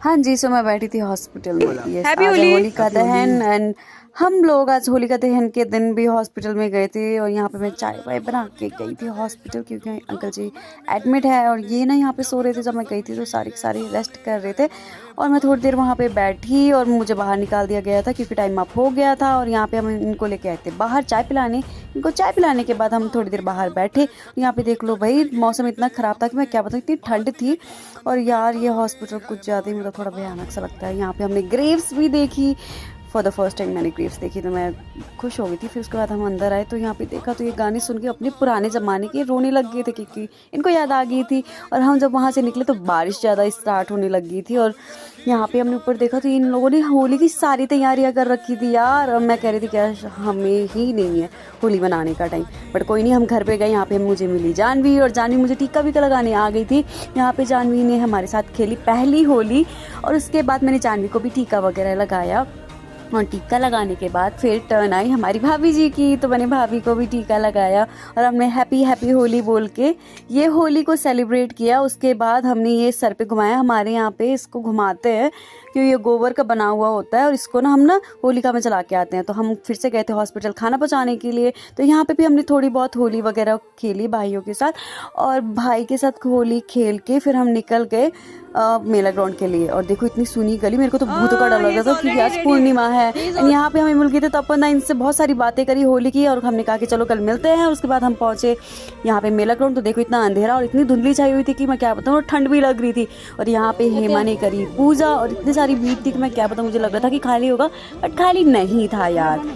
हाँ जी, सो मैं बैठी थी हॉस्पिटल में। यस, हैप्पी आज होली। होलिका दहन एंड हम लोग आज होलिका दहन के दिन भी हॉस्पिटल में गए थे और यहाँ पे मैं चाय वाय बना के गई थी हॉस्पिटल, क्योंकि अंकल जी एडमिट है और ये ना यहाँ पे सो रहे थे। जब मैं गई थी तो सारे के सारे रेस्ट कर रहे थे और मैं थोड़ी देर वहाँ पे बैठी और मुझे बाहर निकाल दिया गया था क्योंकि टाइम अप हो गया था। और यहाँ पे हम इनको लेके आए थे बाहर चाय पिलाने। इनको चाय पिलाने के बाद हम थोड़ी देर बाहर बैठे। यहाँ पे देख लो भाई, मौसम इतना ख़राब था कि मैं क्या बताऊँ, इतनी ठंड थी। और यार ये हॉस्पिटल कुछ ज़्यादा ही मतलब थोड़ा भयानक सा लगता है। यहाँ पे हमने ग्रेव्स भी देखी। फॉर द फर्स्ट टाइम मैंने ग्रेव्स देखी तो मैं खुश हो गई थी। फिर उसके बाद हम अंदर आए तो यहाँ पे देखा तो ये गाने सुन के अपने पुराने ज़माने के रोने लग गए थे क्योंकि इनको याद आ गई थी। और हम जब वहाँ से निकले तो बारिश ज़्यादा स्टार्ट होने लग गई थी। और यहाँ पे हमने ऊपर देखा तो इन लोगों ने होली की सारी तैयारियां कर रखी थी यार। और मैं कह रही थी क्या हमें ही नहीं है होली मनाने का टाइम, बट कोई नहीं, हम घर पे गए। यहाँ पे मुझे मिली जानवी और जानवी मुझे टीका भी लगाने आ गई थी। यहाँ पे जानवी ने हमारे साथ खेली पहली होली और उसके बाद मैंने जानवी को भी टीका वगैरह लगाया। और टीका लगाने के बाद फिर टर्न आई हमारी भाभी जी की, तो मैंने भाभी को भी टीका लगाया और हमने हैप्पी हैप्पी होली बोल के ये होली को सेलिब्रेट किया। उसके बाद हमने ये सर पे घुमाया। हमारे यहाँ पे इसको घुमाते हैं क्योंकि ये गोबर का बना हुआ होता है और इसको ना हम ना होलिका में चला के आते हैं। तो हम फिर से गए थे हॉस्पिटल खाना पहुँचाने के लिए। तो यहाँ पे भी हमने थोड़ी बहुत होली वगैरह खेली भाइयों के साथ और भाई के साथ होली खेल के फिर हम निकल गए मेला ग्राउंड के लिए। और देखो इतनी सुनी गली, मेरे को तो भूतों का डर लग रहा था क्योंकि आज पूर्णिमा है। एंड यहाँ पे हमें मिल गए थे तो अपन ना इनसे बहुत सारी बातें करी होली की और हमने कहा कि चलो कल मिलते हैं। उसके बाद हम पहुँचे यहाँ पे मेला ग्राउंड। तो देखो इतना अंधेरा और इतनी धुंधली छाई हुई थी कि मैं क्या बताऊँ, और ठंड भी लग रही थी। और यहाँ पे हेमा ने करी पूजा और इतनी सारी भीड़ थी कि मैं क्या बताऊँ, मुझे लग रहा था कि खाली होगा बट खाली नहीं था यार।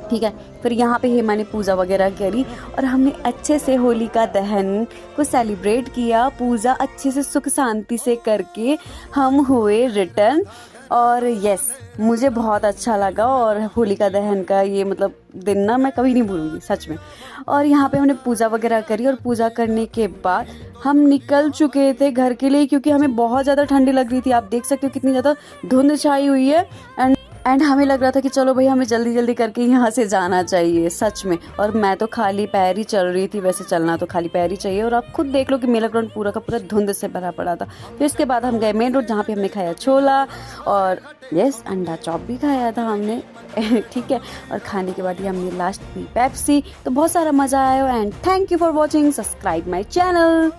ठीक है, फिर यहाँ पे हेमा ने पूजा वगैरह करी और हमने अच्छे से होलिका दहन को सेलिब्रेट किया। पूजा अच्छे से सुख शांति से करके हम हुए रिटर्न। और यस, मुझे बहुत अच्छा लगा और होलिका दहन का ये मतलब दिन ना मैं कभी नहीं भूलूंगी सच में। और यहाँ पे हमने पूजा वगैरह करी और पूजा करने के बाद हम निकल चुके थे घर के लिए क्योंकि हमें बहुत ज़्यादा ठंडी लग रही थी। आप देख सकते हो कितनी ज़्यादा धुंध छाई हुई है। एंड हमें लग रहा था कि चलो भाई हमें जल्दी जल्दी करके यहाँ से जाना चाहिए सच में। और मैं तो खाली पैर ही चल रही थी, वैसे चलना तो खाली पैर ही चाहिए। और आप खुद देख लो कि मेला ग्राउंड पूरा का पूरा धुंध से भरा पड़ा था। फिर इसके बाद हम गए मेन रोड जहाँ पे हमने खाया छोला और यस अंडा चॉप भी खाया था हमने ठीक है। और खाने के बाद ही हमने लास्ट पी पेप्सी। तो बहुत सारा मज़ा आया and thank you for watching, subscribe my channel.